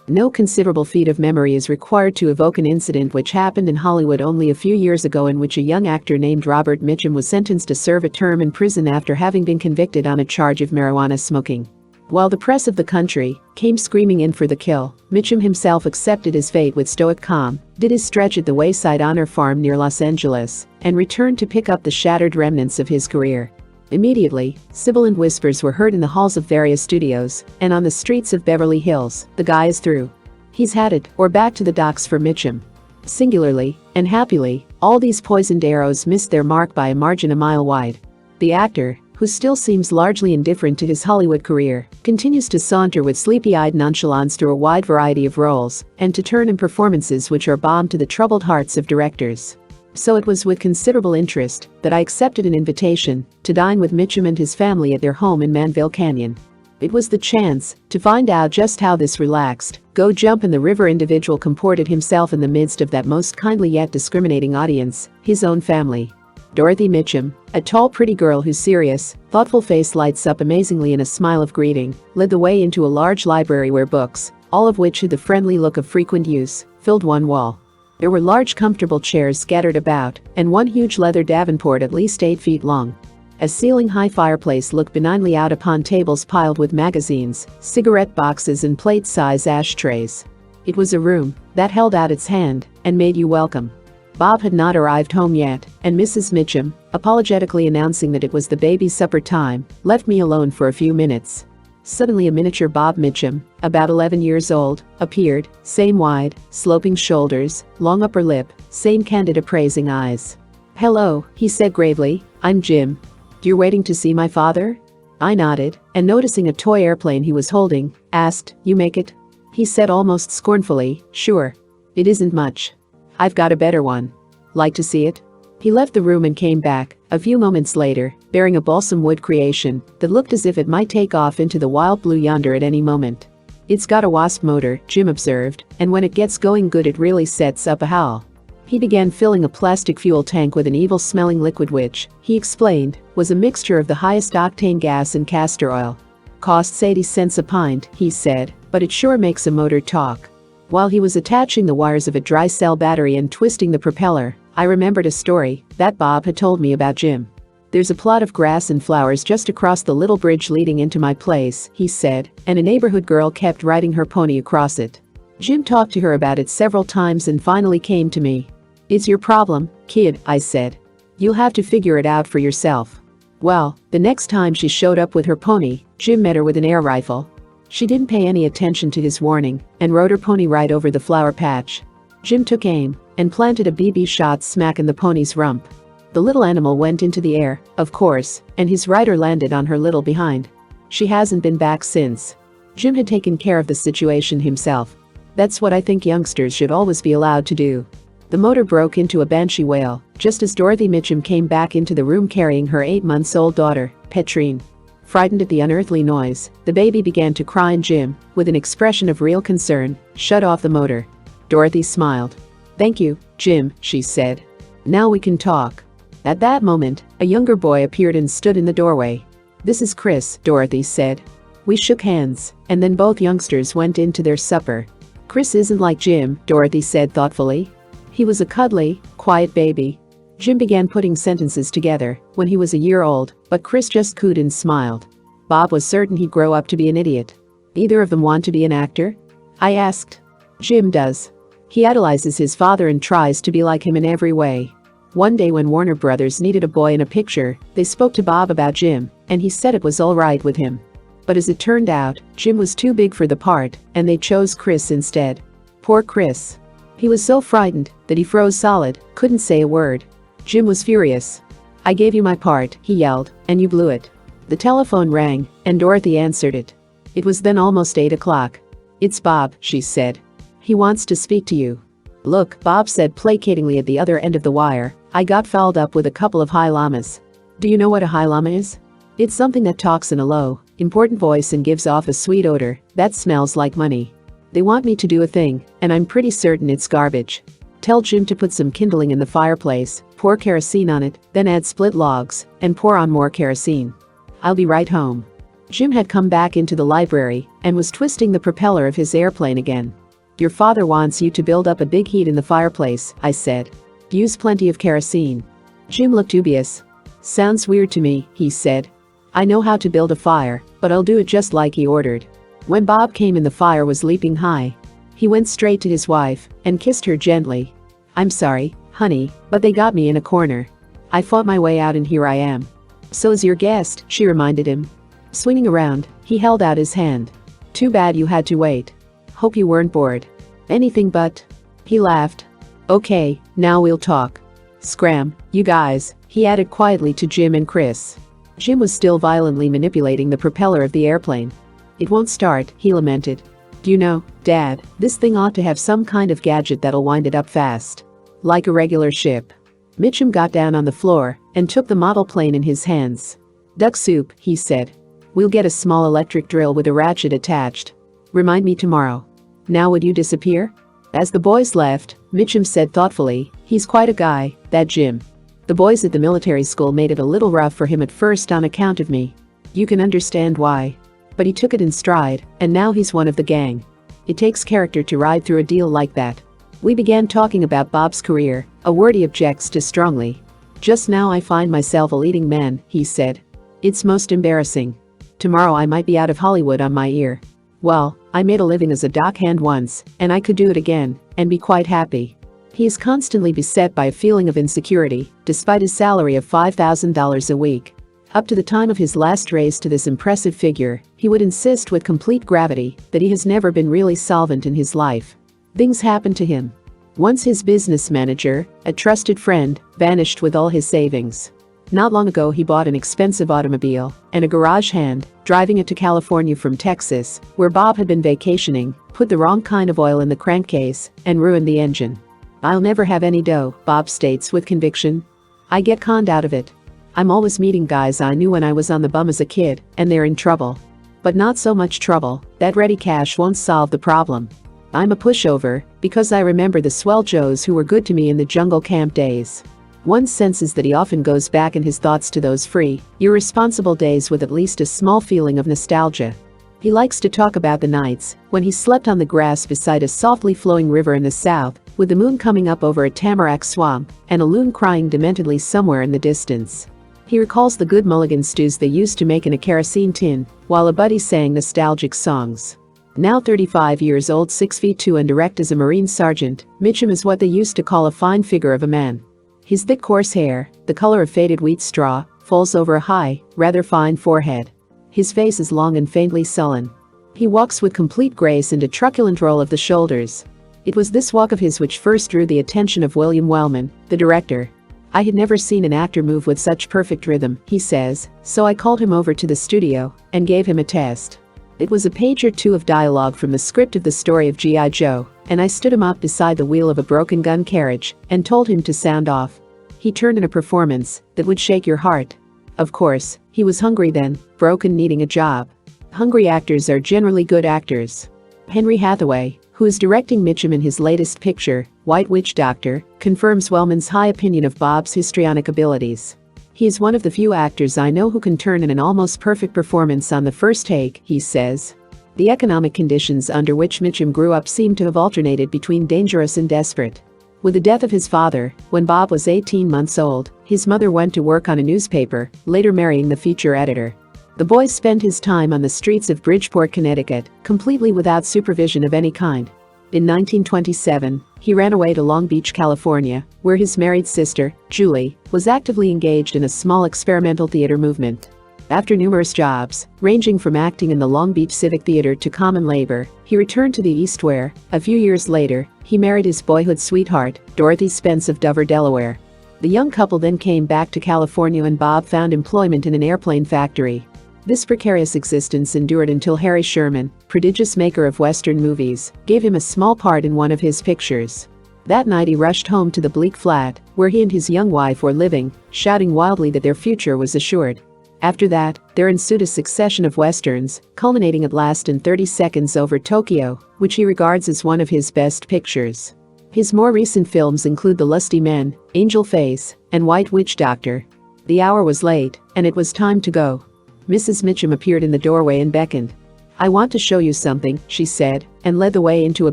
No considerable feat of memory is required to evoke an incident which happened in Hollywood only a few years ago, in which a young actor named Robert Mitchum was sentenced to serve a term in prison after having been convicted on a charge of marijuana smoking. While the press of the country came screaming in for the kill, Mitchum himself accepted his fate with stoic calm, did his stretch at the Wayside Honor Farm near Los Angeles, and returned to pick up the shattered remnants of his career. Immediately, sibilant whispers were heard in the halls of various studios and on the streets of Beverly Hills. The guy is through. He's had it, or back to the docks for Mitchum. Singularly and happily, all these poisoned arrows missed their mark by a margin a mile wide. The actor, who still seems largely indifferent to his Hollywood career, continues to saunter with sleepy-eyed nonchalance through a wide variety of roles and to turn in performances which are balm to the troubled hearts of directors. So it was with considerable interest that I accepted an invitation to dine with Mitchum and his family at their home in Manville Canyon. It was the chance to find out just how this relaxed, go-jump-in-the-river individual comported himself in the midst of that most kindly yet discriminating audience, his own family. Dorothy Mitchum, a tall pretty girl whose serious, thoughtful face lights up amazingly in a smile of greeting, led the way into a large library where books, all of which had the friendly look of frequent use, filled one wall. There were large comfortable chairs scattered about, and one huge leather davenport at least 8 feet long. A ceiling-high fireplace looked benignly out upon tables piled with magazines, cigarette boxes and plate-size ashtrays. It was a room that held out its hand and made you welcome. Bob had not arrived home yet, and Mrs. Mitchum, apologetically announcing that it was the baby's supper time, left me alone for a few minutes. Suddenly a miniature Bob Mitchum, about 11 years old, appeared, same wide, sloping shoulders, long upper lip, same candid appraising eyes. "Hello," he said gravely, "I'm Jim. You're waiting to see my father?" I nodded, and noticing a toy airplane he was holding, asked, "You make it?" He said almost scornfully, "Sure. It isn't much. I've got a better one. Like to see it?" He left the room and came back, a few moments later, bearing a balsam wood creation that looked as if it might take off into the wild blue yonder at any moment. "It's got a wasp motor," Jim observed, "and when it gets going good it really sets up a howl." He began filling a plastic fuel tank with an evil-smelling liquid which, he explained, was a mixture of the highest octane gas and castor oil. "Costs 80 cents a pint," he said, "but it sure makes a motor talk." While he was attaching the wires of a dry cell battery and twisting the propeller, I remembered a story that Bob had told me about Jim. "There's a plot of grass and flowers just across the little bridge leading into my place," he said, "and a neighborhood girl kept riding her pony across it. Jim talked to her about it several times and finally came to me. 'It's your problem, kid,' I said. 'You'll have to figure it out for yourself.' Well, the next time she showed up with her pony, Jim met her with an air rifle. She didn't pay any attention to his warning and rode her pony right over the flower patch. Jim took aim and planted a BB shot smack in the pony's rump. The little animal went into the air, of course, and his rider landed on her little behind. She hasn't been back since. Jim had taken care of the situation himself. That's what I think youngsters should always be allowed to do." The motor broke into a banshee wail just as Dorothy Mitchum came back into the room carrying her 8-month-old daughter, Petrine. Frightened at the unearthly noise, the baby began to cry and Jim, with an expression of real concern, shut off the motor. Dorothy smiled. "Thank you, Jim," she said. "Now we can talk." At that moment, a younger boy appeared and stood in the doorway. "This is Chris," Dorothy said. We shook hands, and then both youngsters went into their supper. "Chris isn't like Jim," Dorothy said thoughtfully. "He was a cuddly, quiet baby." Jim began putting sentences together when he was a year old, but Chris just cooed and smiled. Bob was certain he'd grow up to be an idiot. "Either of them want to be an actor?" I asked. "Jim does. He idolizes his father and tries to be like him in every way." One day when Warner Brothers needed a boy in a picture, they spoke to Bob about Jim, and he said it was all right with him. But as it turned out, Jim was too big for the part, and they chose Chris instead. Poor Chris. He was so frightened that he froze solid, couldn't say a word. Jim was furious. "I gave you my part," he yelled, "and you blew it." The telephone rang, and Dorothy answered it. It was then almost 8 o'clock. "It's Bob," she said. "He wants to speak to you." "Look," Bob said placatingly at the other end of the wire, "I got fouled up with a couple of high llamas." "Do you know what a high llama is?" "It's something that talks in a low, important voice and gives off a sweet odor that smells like money. They want me to do a thing, and I'm pretty certain it's garbage. Tell Jim to put some kindling in the fireplace, pour kerosene on it, then add split logs, and pour on more kerosene. I'll be right home." Jim had come back into the library and was twisting the propeller of his airplane again. "Your father wants you to build up a big heat in the fireplace," I said. "Use plenty of kerosene." Jim looked dubious. "Sounds weird to me," he said. "I know how to build a fire, but I'll do it just like he ordered." When Bob came in, the fire was leaping high. He went straight to his wife and kissed her gently. "I'm sorry, honey, but they got me in a corner. I fought my way out and here I am." "So is your guest," she reminded him. Swinging around, he held out his hand. "Too bad you had to wait. Hope you weren't bored." "Anything but." He laughed. "Okay, now we'll talk. Scram, you guys," he added quietly to Jim and Chris. Jim was still violently manipulating the propeller of the airplane. "It won't start," he lamented. "Do you know, Dad, this thing ought to have some kind of gadget that'll wind it up fast. Like a regular ship." Mitchum got down on the floor and took the model plane in his hands. "Duck soup," he said. "We'll get a small electric drill with a ratchet attached. Remind me tomorrow. Now would you disappear?" As the boys left, Mitchum said thoughtfully, "He's quite a guy, that Jim. The boys at the military school made it a little rough for him at first on account of me. You can understand why. But he took it in stride, and now he's one of the gang. It takes character to ride through a deal like that." We began talking about Bob's career, a word he objects to strongly. "Just now I find myself a leading man," he said. "It's most embarrassing. Tomorrow I might be out of Hollywood on my ear. Well, I made a living as a dockhand once, and I could do it again, and be quite happy." He is constantly beset by a feeling of insecurity, despite his salary of $5,000 a week. Up to the time of his last raise to this impressive figure, he would insist with complete gravity that he has never been really solvent in his life. Things happened to him. Once his business manager, a trusted friend, vanished with all his savings. Not long ago he bought an expensive automobile and a garage hand, driving it to California from Texas, where Bob had been vacationing, put the wrong kind of oil in the crankcase, and ruined the engine. "I'll never have any dough," Bob states with conviction. "I get conned out of it. I'm always meeting guys I knew when I was on the bum as a kid, and they're in trouble. But not so much trouble that ready cash won't solve the problem. I'm a pushover because I remember the swell Joes who were good to me in the jungle camp days." One senses that he often goes back in his thoughts to those free, irresponsible days with at least a small feeling of nostalgia. He likes to talk about the nights when he slept on the grass beside a softly flowing river in the south, with the moon coming up over a tamarack swamp and a loon crying dementedly somewhere in the distance. He recalls the good mulligan stews they used to make in a kerosene tin, while a buddy sang nostalgic songs. Now 35 years old, 6'2" and erect as a Marine sergeant, Mitchum is what they used to call a fine figure of a man. His thick coarse hair, the color of faded wheat straw, falls over a high, rather fine forehead. His face is long and faintly sullen. He walks with complete grace and a truculent roll of the shoulders. It was this walk of his which first drew the attention of William Wellman, the director. "I had never seen an actor move with such perfect rhythm," he says, "so I called him over to the studio and gave him a test. It was a page or two of dialogue from the script of the story of G.I. Joe, and I stood him up beside the wheel of a broken gun carriage and told him to sound off. He turned in a performance that would shake your heart. Of course, he was hungry then, broken, needing a job. Hungry actors are generally good actors." Henry Hathaway, who is directing Mitchum in his latest picture, White Witch Doctor, confirms Wellman's high opinion of Bob's histrionic abilities. "He is one of the few actors I know who can turn in an almost perfect performance on the first take," he says. The economic conditions under which Mitchum grew up seem to have alternated between dangerous and desperate. With the death of his father, when Bob was 18 months old, his mother went to work on a newspaper, later marrying the feature editor. The boy spent his time on the streets of Bridgeport, Connecticut, completely without supervision of any kind. In 1927, he ran away to Long Beach, California, where his married sister, Julie, was actively engaged in a small experimental theater movement. After numerous jobs, ranging from acting in the Long Beach Civic Theater to common labor, he returned to the East where, a few years later, he married his boyhood sweetheart, Dorothy Spence of Dover, Delaware. The young couple then came back to California and Bob found employment in an airplane factory. This precarious existence endured until Harry Sherman, prodigious maker of Western movies, gave him a small part in one of his pictures. That night he rushed home to the bleak flat, where he and his young wife were living, shouting wildly that their future was assured. After that, there ensued a succession of westerns, culminating at last in 30 Seconds Over Tokyo, which he regards as one of his best pictures. His more recent films include The Lusty Men, Angel Face, and White Witch Doctor. The hour was late, and it was time to go. Mrs. Mitchum appeared in the doorway and beckoned. "I want to show you something," she said, and led the way into a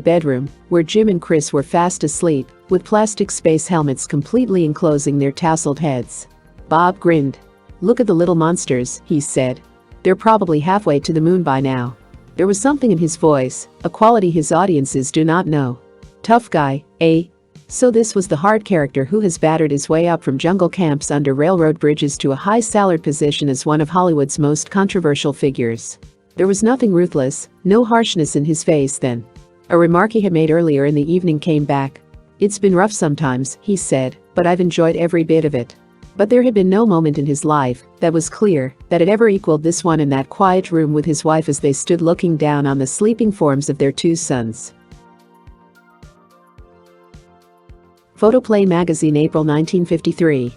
bedroom where Jim and Chris were fast asleep, with plastic space helmets completely enclosing their tousled heads. Bob grinned. "Look at the little monsters," he said. "They're probably halfway to the moon by now." There was something in his voice, a quality his audiences do not know. Tough guy, eh? So this was the hard character who has battered his way up from jungle camps under railroad bridges to a high-salaried position as one of Hollywood's most controversial figures. There was nothing ruthless, no harshness in his face then. A remark he had made earlier in the evening came back. "It's been rough sometimes," he said, "but I've enjoyed every bit of it." But there had been no moment in his life that was clear that had ever equaled this one in that quiet room with his wife as they stood looking down on the sleeping forms of their two sons. Photoplay magazine, April 1953.